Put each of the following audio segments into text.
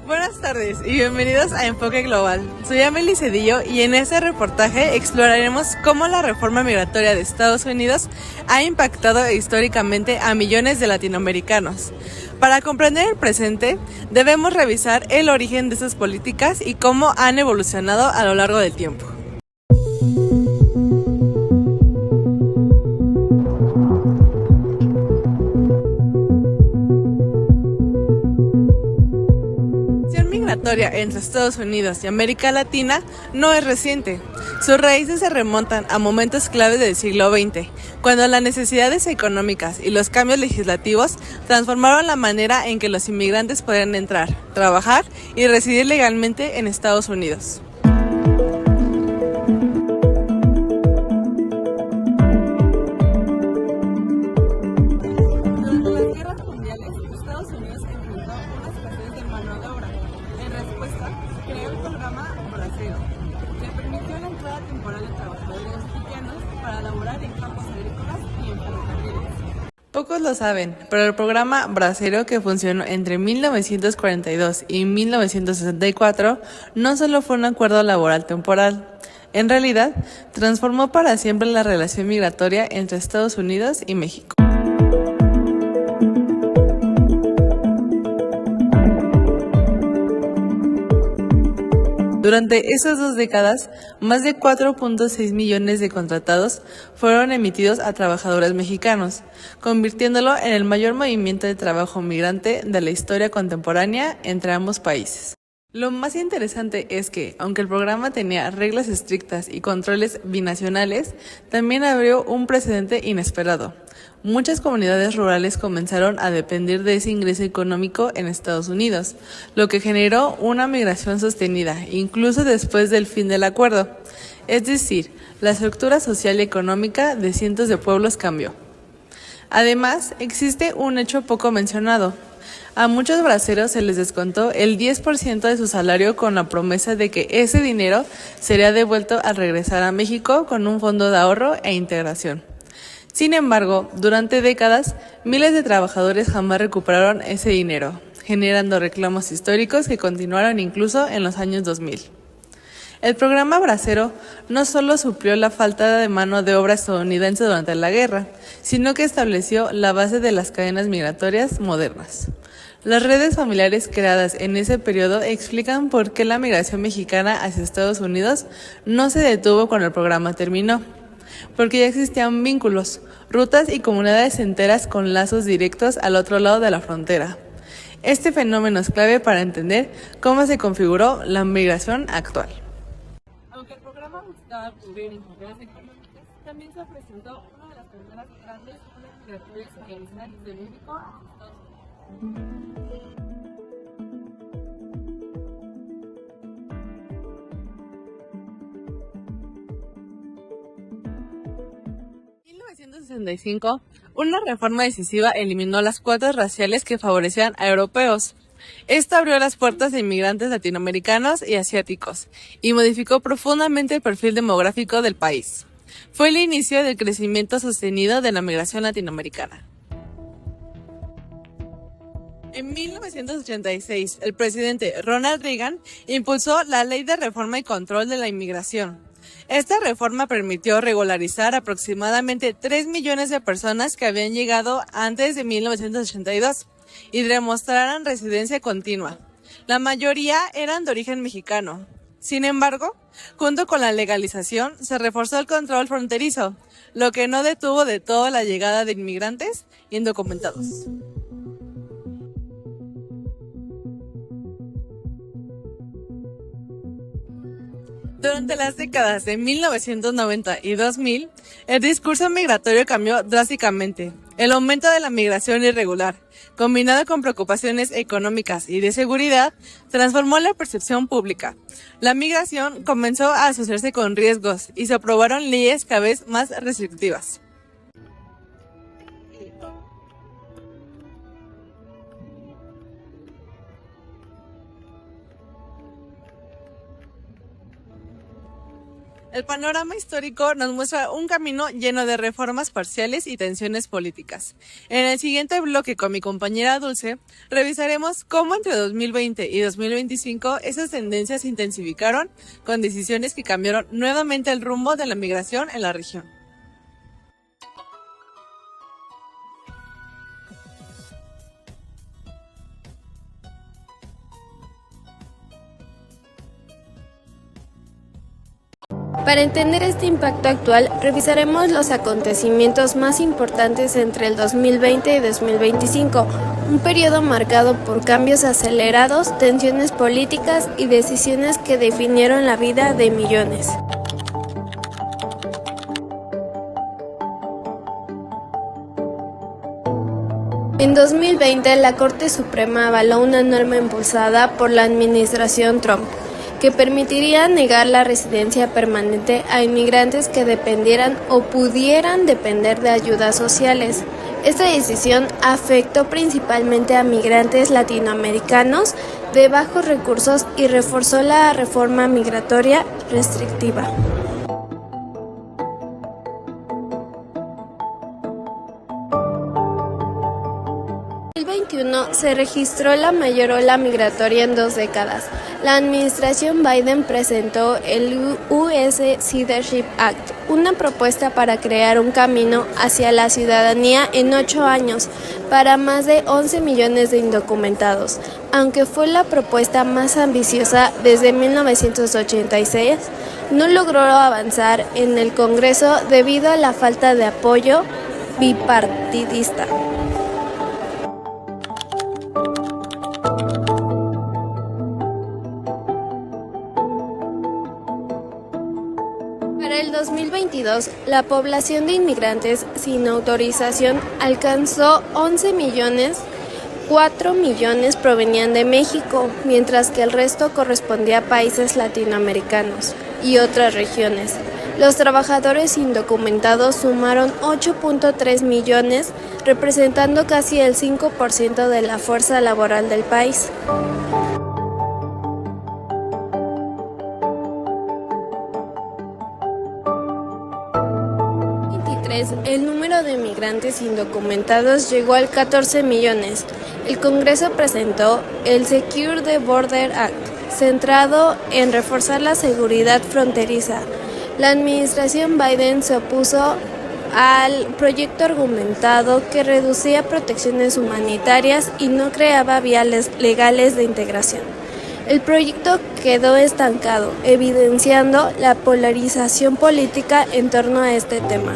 Buenas tardes y bienvenidos a Enfoque Global. Soy Amelie Cedillo y en este reportaje exploraremos cómo la reforma migratoria de Estados Unidos ha impactado históricamente a millones de latinoamericanos. Para comprender el presente, debemos revisar el origen de estas políticas y cómo han evolucionado a lo largo del tiempo. Migratoria entre Estados Unidos y América Latina no es reciente. Sus raíces se remontan a momentos claves del siglo XX, cuando las necesidades económicas y los cambios legislativos transformaron la manera en que los inmigrantes podían entrar, trabajar y residir legalmente en Estados Unidos. Durante las guerras mundiales, Estados Unidos enfrentó una escasez de mano de obra. En respuesta, creó el programa Bracero, que permitió la entrada temporal de trabajadores mexicanos para laborar en campos agrícolas y en ferrocarriles. Pocos lo saben, pero el programa Bracero, que funcionó entre 1942 y 1964, no solo fue un acuerdo laboral temporal. En realidad, transformó para siempre la relación migratoria entre Estados Unidos y México. Durante esas 2 décadas, más de 4.6 millones de contratados fueron emitidos a trabajadores mexicanos, convirtiéndolo en el mayor movimiento de trabajo migrante de la historia contemporánea entre ambos países. Lo más interesante es que, aunque el programa tenía reglas estrictas y controles binacionales, también abrió un precedente inesperado. Muchas comunidades rurales comenzaron a depender de ese ingreso económico en Estados Unidos, lo que generó una migración sostenida, incluso después del fin del acuerdo. Es decir, la estructura social y económica de cientos de pueblos cambió. Además, existe un hecho poco mencionado. A muchos braceros se les descontó el 10% de su salario con la promesa de que ese dinero sería devuelto al regresar a México con un fondo de ahorro e integración. Sin embargo, durante décadas, miles de trabajadores jamás recuperaron ese dinero, generando reclamos históricos que continuaron incluso en los años 2000. El programa Bracero no solo suplió la falta de mano de obra estadounidense durante la guerra, sino que estableció la base de las cadenas migratorias modernas. Las redes familiares creadas en ese periodo explican por qué la migración mexicana hacia Estados Unidos no se detuvo cuando el programa terminó. Porque ya existían vínculos, rutas y comunidades enteras con lazos directos al otro lado de la frontera. Este fenómeno es clave para entender cómo se configuró la migración actual. Aunque el programa buscaba cubrir necesidades económicas, también se presentó una de las primeras grandes olas migratorias organizadas de México a Estados Unidos. En 1965, una reforma decisiva eliminó las cuotas raciales que favorecían a europeos. Esto abrió las puertas a inmigrantes latinoamericanos y asiáticos y modificó profundamente el perfil demográfico del país. Fue el inicio del crecimiento sostenido de la migración latinoamericana. En 1986, el presidente Ronald Reagan impulsó la Ley de Reforma y Control de la Inmigración. Esta reforma permitió regularizar aproximadamente 3 millones de personas que habían llegado antes de 1982 y demostraran residencia continua. La mayoría eran de origen mexicano. Sin embargo, junto con la legalización, se reforzó el control fronterizo, lo que no detuvo de todo la llegada de inmigrantes indocumentados. Durante las décadas de 1990 y 2000, el discurso migratorio cambió drásticamente. El aumento de la migración irregular, combinado con preocupaciones económicas y de seguridad, transformó la percepción pública. La migración comenzó a asociarse con riesgos y se aprobaron leyes cada vez más restrictivas. El panorama histórico nos muestra un camino lleno de reformas parciales y tensiones políticas. En el siguiente bloque con mi compañera Dulce, revisaremos cómo entre 2020 y 2025 esas tendencias se intensificaron con decisiones que cambiaron nuevamente el rumbo de la migración en la región. Para entender este impacto actual, revisaremos los acontecimientos más importantes entre el 2020 y 2025, un periodo marcado por cambios acelerados, tensiones políticas y decisiones que definieron la vida de millones. En 2020, la Corte Suprema avaló una norma impulsada por la administración Trump, que permitiría negar la residencia permanente a inmigrantes que dependieran o pudieran depender de ayudas sociales. Esta decisión afectó principalmente a migrantes latinoamericanos de bajos recursos y reforzó la reforma migratoria restrictiva. En 2021 se registró la mayor ola migratoria en 2 décadas. La administración Biden presentó el US Citizenship Act, una propuesta para crear un camino hacia la ciudadanía en 8 años para más de 11 millones de indocumentados. Aunque fue la propuesta más ambiciosa desde 1986, no logró avanzar en el Congreso debido a la falta de apoyo bipartidista. Para el 2022, la población de inmigrantes sin autorización alcanzó 11 millones, 4 millones provenían de México, mientras que el resto correspondía a países latinoamericanos y otras regiones. Los trabajadores indocumentados sumaron 8.3 millones, representando casi el 5% de la fuerza laboral del país. El número de migrantes indocumentados llegó al 14 millones. El Congreso presentó el Secure the Border Act, centrado en reforzar la seguridad fronteriza. La administración Biden se opuso al proyecto argumentado que reducía protecciones humanitarias y no creaba vías legales de integración. El proyecto quedó estancado, evidenciando la polarización política en torno a este tema.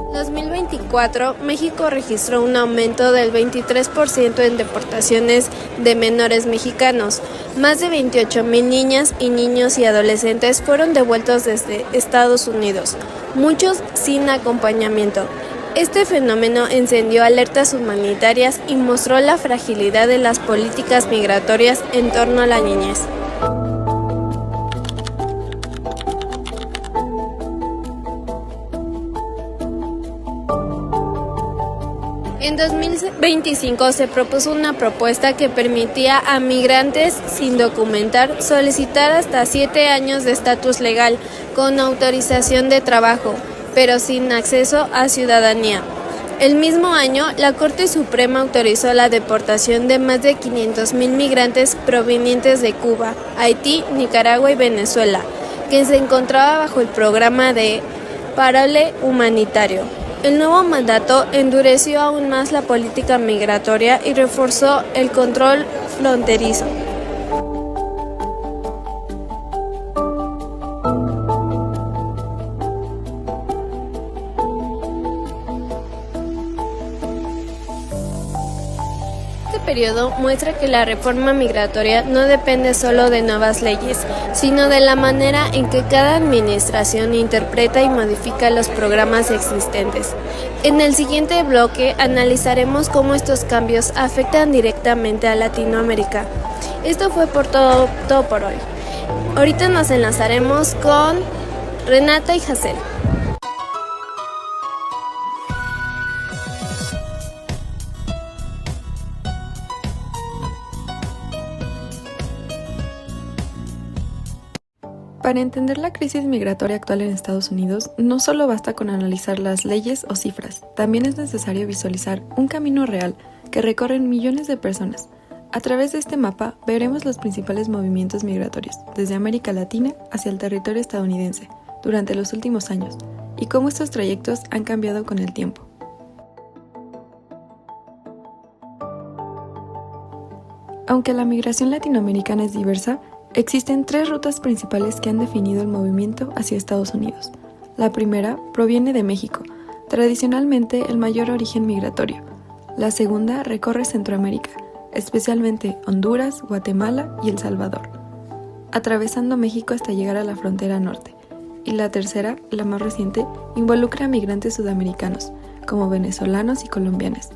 En 2024, México registró un aumento del 23% en deportaciones de menores mexicanos. Más de 28,000 niñas y niños y adolescentes fueron devueltos desde Estados Unidos, muchos sin acompañamiento. Este fenómeno encendió alertas humanitarias y mostró la fragilidad de las políticas migratorias en torno a la niñez. En 2025 se propuso una propuesta que permitía a migrantes sin documentar solicitar hasta 7 años de estatus legal con autorización de trabajo, pero sin acceso a ciudadanía. El mismo año, la Corte Suprema autorizó la deportación de más de 500,000 migrantes provenientes de Cuba, Haití, Nicaragua y Venezuela, que se encontraba bajo el programa de parole humanitario. El nuevo mandato endureció aún más la política migratoria y reforzó el control fronterizo. Este periodo muestra que la reforma migratoria no depende solo de nuevas leyes, sino de la manera en que cada administración interpreta y modifica los programas existentes. En el siguiente bloque analizaremos cómo estos cambios afectan directamente a Latinoamérica. Esto fue todo por hoy. Ahorita nos enlazaremos con Renata y Hazel. Para entender la crisis migratoria actual en Estados Unidos, no solo basta con analizar las leyes o cifras, también es necesario visualizar un camino real que recorren millones de personas. A través de este mapa veremos los principales movimientos migratorios, desde América Latina hacia el territorio estadounidense, durante los últimos años, y cómo estos trayectos han cambiado con el tiempo. Aunque la migración latinoamericana es diversa, existen 3 rutas principales que han definido el movimiento hacia Estados Unidos. La primera proviene de México, tradicionalmente el mayor origen migratorio. La segunda recorre Centroamérica, especialmente Honduras, Guatemala y El Salvador, atravesando México hasta llegar a la frontera norte. Y la tercera, la más reciente, involucra a migrantes sudamericanos, como venezolanos y colombianos,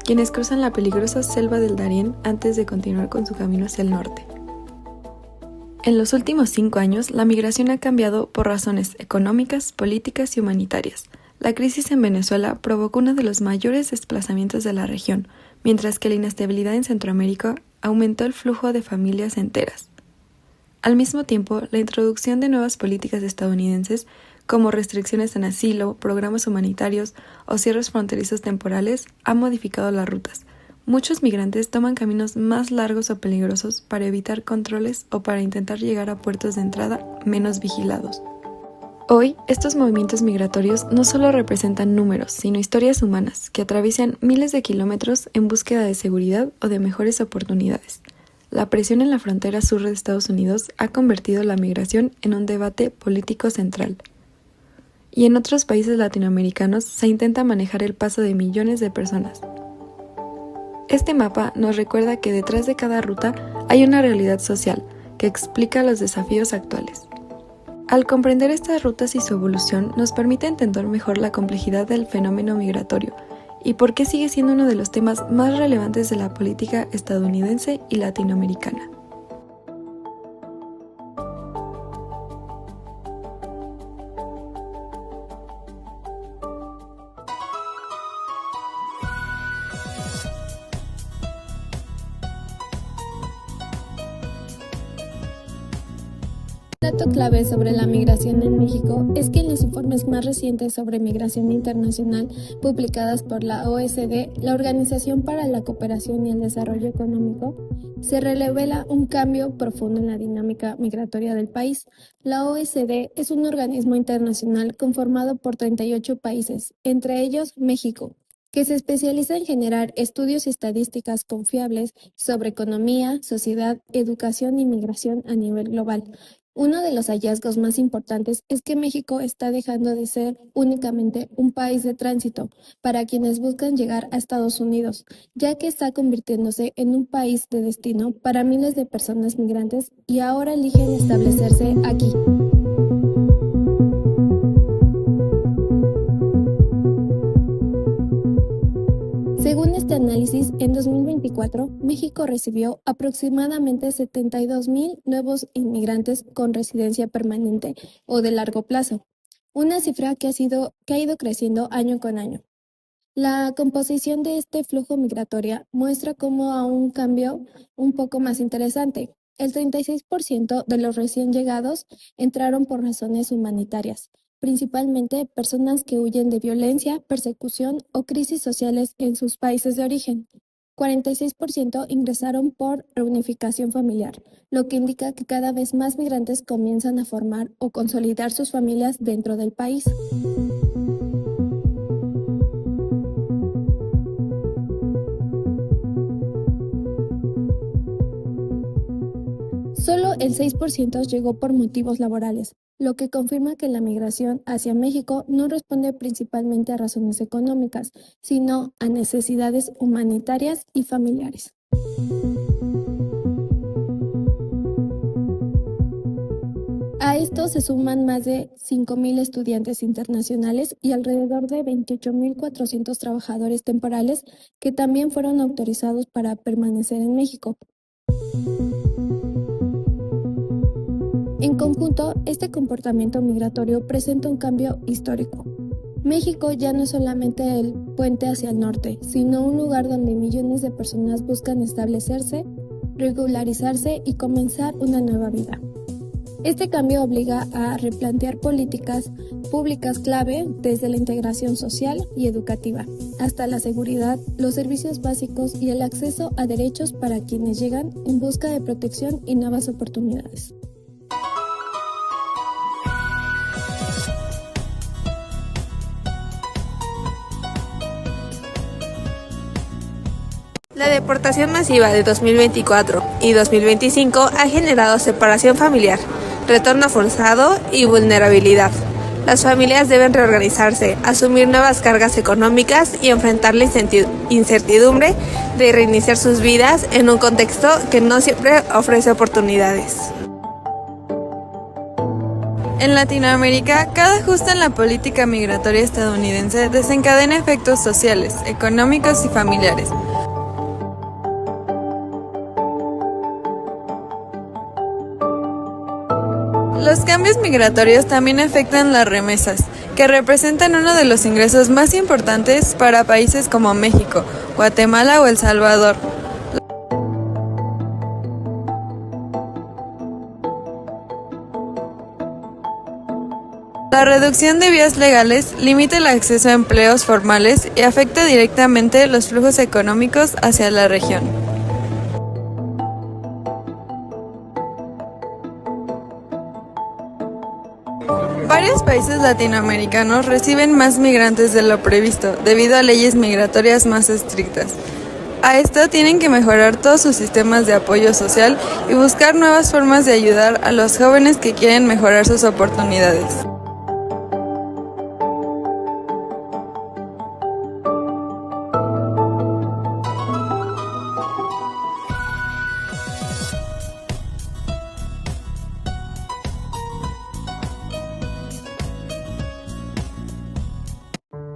quienes cruzan la peligrosa selva del Darién antes de continuar con su camino hacia el norte. En los últimos 5 años, la migración ha cambiado por razones económicas, políticas y humanitarias. La crisis en Venezuela provocó uno de los mayores desplazamientos de la región, mientras que la inestabilidad en Centroamérica aumentó el flujo de familias enteras. Al mismo tiempo, la introducción de nuevas políticas estadounidenses, como restricciones en asilo, programas humanitarios o cierres fronterizos temporales, ha modificado las rutas. Muchos migrantes toman caminos más largos o peligrosos para evitar controles o para intentar llegar a puertos de entrada menos vigilados. Hoy, estos movimientos migratorios no solo representan números, sino historias humanas que atraviesan miles de kilómetros en búsqueda de seguridad o de mejores oportunidades. La presión en la frontera sur de Estados Unidos ha convertido la migración en un debate político central. Y en otros países latinoamericanos se intenta manejar el paso de millones de personas. Este mapa nos recuerda que detrás de cada ruta hay una realidad social que explica los desafíos actuales. Al comprender estas rutas y su evolución nos permite entender mejor la complejidad del fenómeno migratorio y por qué sigue siendo uno de los temas más relevantes de la política estadounidense y latinoamericana. Un dato clave sobre la migración en México es que en los informes más recientes sobre migración internacional publicadas por la OECD, la Organización para la Cooperación y el Desarrollo Económico, se revela un cambio profundo en la dinámica migratoria del país. La OECD es un organismo internacional conformado por 38 países, entre ellos México, que se especializa en generar estudios y estadísticas confiables sobre economía, sociedad, educación y migración a nivel global. Uno de los hallazgos más importantes es que México está dejando de ser únicamente un país de tránsito para quienes buscan llegar a Estados Unidos, ya que está convirtiéndose en un país de destino para miles de personas migrantes y ahora eligen establecerse aquí. Según este análisis, en 2024, México recibió aproximadamente 72,000 nuevos inmigrantes con residencia permanente o de largo plazo, una cifra que ha ido creciendo año con año. La composición de este flujo migratorio muestra como a un cambio un poco más interesante. El 36% de los recién llegados entraron por razones humanitarias, principalmente personas que huyen de violencia, persecución o crisis sociales en sus países de origen. 46% ingresaron por reunificación familiar, lo que indica que cada vez más migrantes comienzan a formar o consolidar sus familias dentro del país. Solo el 6% llegó por motivos laborales, lo que confirma que la migración hacia México no responde principalmente a razones económicas, sino a necesidades humanitarias y familiares. A esto se suman más de 5,000 estudiantes internacionales y alrededor de 28,400 trabajadores temporales que también fueron autorizados para permanecer en México. En conjunto, este comportamiento migratorio presenta un cambio histórico. México ya no es solamente el puente hacia el norte, sino un lugar donde millones de personas buscan establecerse, regularizarse y comenzar una nueva vida. Este cambio obliga a replantear políticas públicas clave desde la integración social y educativa, hasta la seguridad, los servicios básicos y el acceso a derechos para quienes llegan en busca de protección y nuevas oportunidades. La deportación masiva de 2024 y 2025 ha generado separación familiar, retorno forzado y vulnerabilidad. Las familias deben reorganizarse, asumir nuevas cargas económicas y enfrentar la incertidumbre de reiniciar sus vidas en un contexto que no siempre ofrece oportunidades. En Latinoamérica, cada ajuste en la política migratoria estadounidense desencadena efectos sociales, económicos y familiares. Los cambios migratorios también afectan las remesas, que representan uno de los ingresos más importantes para países como México, Guatemala o El Salvador. La reducción de vías legales limita el acceso a empleos formales y afecta directamente los flujos económicos hacia la región. Varios países latinoamericanos reciben más migrantes de lo previsto, debido a leyes migratorias más estrictas. A esto tienen que mejorar todos sus sistemas de apoyo social y buscar nuevas formas de ayudar a los jóvenes que quieren mejorar sus oportunidades.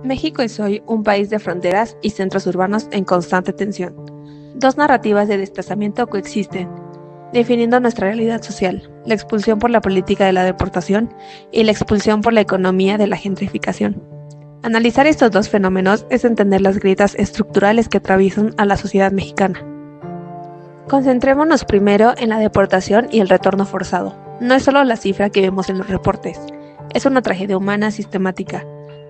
México es hoy un país de fronteras y centros urbanos en constante tensión. Dos narrativas de desplazamiento coexisten, definiendo nuestra realidad social: la expulsión por la política de la deportación y la expulsión por la economía de la gentrificación. Analizar estos dos fenómenos es entender las grietas estructurales que atraviesan a la sociedad mexicana. Concentrémonos primero en la deportación y el retorno forzado. No es solo la cifra que vemos en los reportes, es una tragedia humana sistemática.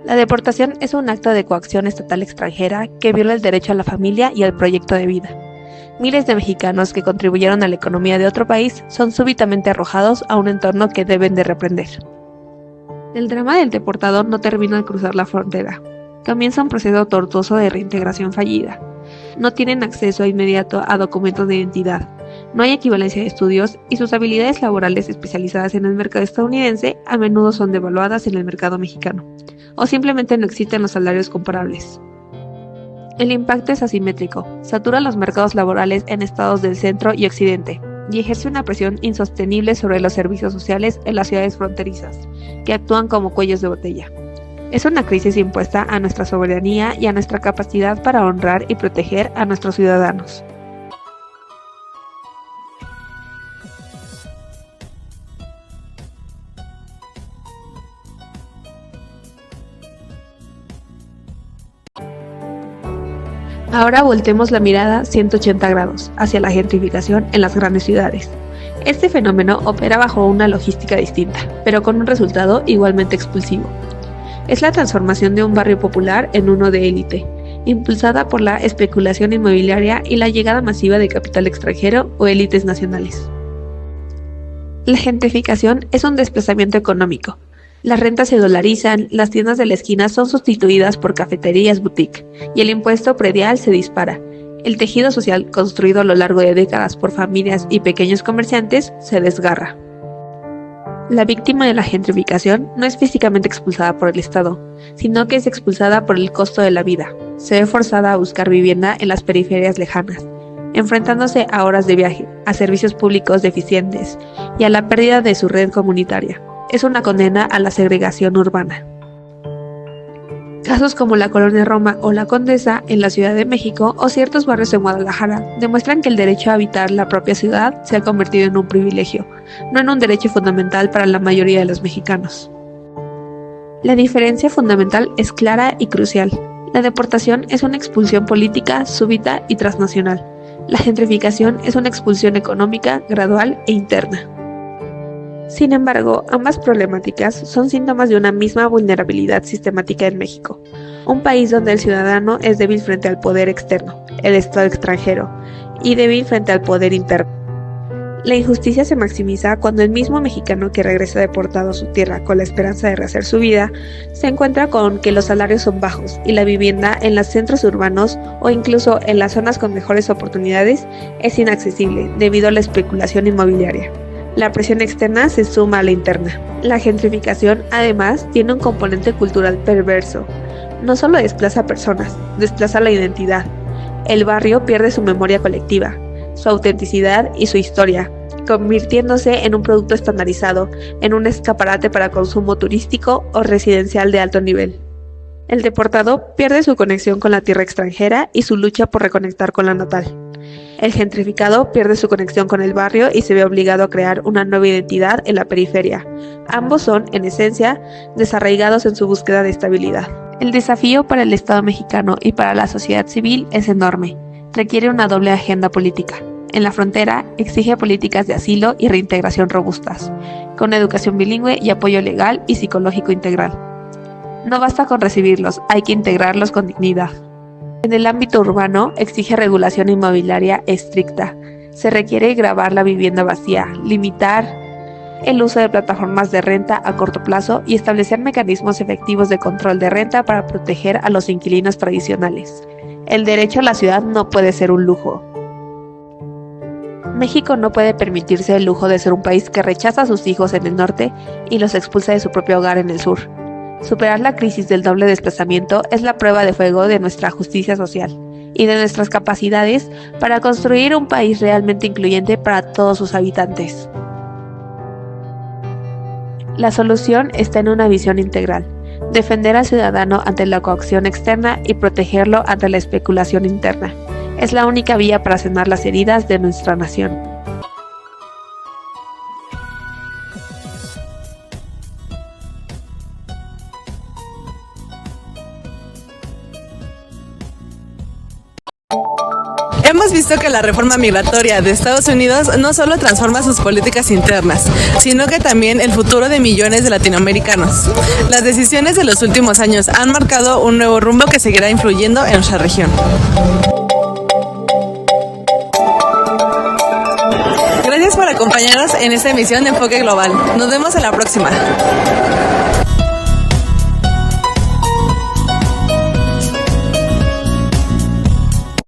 La deportación es un acto de coacción estatal extranjera que viola el derecho a la familia y al proyecto de vida. Miles de mexicanos que contribuyeron a la economía de otro país son súbitamente arrojados a un entorno que deben de reprender. El drama del deportado no termina al cruzar la frontera. Comienza un proceso tortuoso de reintegración fallida. No tienen acceso inmediato a documentos de identidad, no hay equivalencia de estudios y sus habilidades laborales especializadas en el mercado estadounidense a menudo son devaluadas en el mercado mexicano, o simplemente no existen los salarios comparables. El impacto es asimétrico, satura los mercados laborales en estados del centro y occidente, y ejerce una presión insostenible sobre los servicios sociales en las ciudades fronterizas, que actúan como cuellos de botella. Es una crisis impuesta a nuestra soberanía y a nuestra capacidad para honrar y proteger a nuestros ciudadanos. Ahora voltemos la mirada 180 grados hacia la gentrificación en las grandes ciudades. Este fenómeno opera bajo una logística distinta, pero con un resultado igualmente expulsivo. Es la transformación de un barrio popular en uno de élite, impulsada por la especulación inmobiliaria y la llegada masiva de capital extranjero o élites nacionales. La gentrificación es un desplazamiento económico. Las rentas se dolarizan, las tiendas de la esquina son sustituidas por cafeterías boutique y el impuesto predial se dispara. El tejido social construido a lo largo de décadas por familias y pequeños comerciantes se desgarra. La víctima de la gentrificación no es físicamente expulsada por el Estado, sino que es expulsada por el costo de la vida. Se ve forzada a buscar vivienda en las periferias lejanas, enfrentándose a horas de viaje, a servicios públicos deficientes y a la pérdida de su red comunitaria. Es una condena a la segregación urbana. Casos como la Colonia Roma o la Condesa en la Ciudad de México o ciertos barrios en Guadalajara demuestran que el derecho a habitar la propia ciudad se ha convertido en un privilegio, no en un derecho fundamental para la mayoría de los mexicanos. La diferencia fundamental es clara y crucial. La deportación es una expulsión política súbita y transnacional. La gentrificación es una expulsión económica gradual e interna. Sin embargo, ambas problemáticas son síntomas de una misma vulnerabilidad sistemática en México, un país donde el ciudadano es débil frente al poder externo, el Estado extranjero, y débil frente al poder interno. La injusticia se maximiza cuando el mismo mexicano que regresa deportado a su tierra con la esperanza de rehacer su vida, se encuentra con que los salarios son bajos y la vivienda en los centros urbanos o incluso en las zonas con mejores oportunidades es inaccesible debido a la especulación inmobiliaria. La presión externa se suma a la interna. La gentrificación, además, tiene un componente cultural perverso. No solo desplaza personas, desplaza la identidad. El barrio pierde su memoria colectiva, su autenticidad y su historia, convirtiéndose en un producto estandarizado, en un escaparate para consumo turístico o residencial de alto nivel. El deportado pierde su conexión con la tierra extranjera y su lucha por reconectar con la natal. El gentrificado pierde su conexión con el barrio y se ve obligado a crear una nueva identidad en la periferia. Ambos son, en esencia, desarraigados en su búsqueda de estabilidad. El desafío para el Estado mexicano y para la sociedad civil es enorme. Requiere una doble agenda política. En la frontera, exige políticas de asilo y reintegración robustas, con educación bilingüe y apoyo legal y psicológico integral. No basta con recibirlos, hay que integrarlos con dignidad. En el ámbito urbano, exige regulación inmobiliaria estricta. Se requiere gravar la vivienda vacía, limitar el uso de plataformas de renta a corto plazo y establecer mecanismos efectivos de control de renta para proteger a los inquilinos tradicionales. El derecho a la ciudad no puede ser un lujo. México no puede permitirse el lujo de ser un país que rechaza a sus hijos en el norte y los expulsa de su propio hogar en el sur. Superar la crisis del doble desplazamiento es la prueba de fuego de nuestra justicia social y de nuestras capacidades para construir un país realmente incluyente para todos sus habitantes. La solución está en una visión integral. Defender al ciudadano ante la coacción externa y protegerlo ante la especulación interna. Es la única vía para sanar las heridas de nuestra nación. Hemos visto que la reforma migratoria de Estados Unidos no solo transforma sus políticas internas, sino que también el futuro de millones de latinoamericanos. Las decisiones de los últimos años han marcado un nuevo rumbo que seguirá influyendo en nuestra región. Gracias por acompañarnos en esta emisión de Enfoque Global. Nos vemos en la próxima.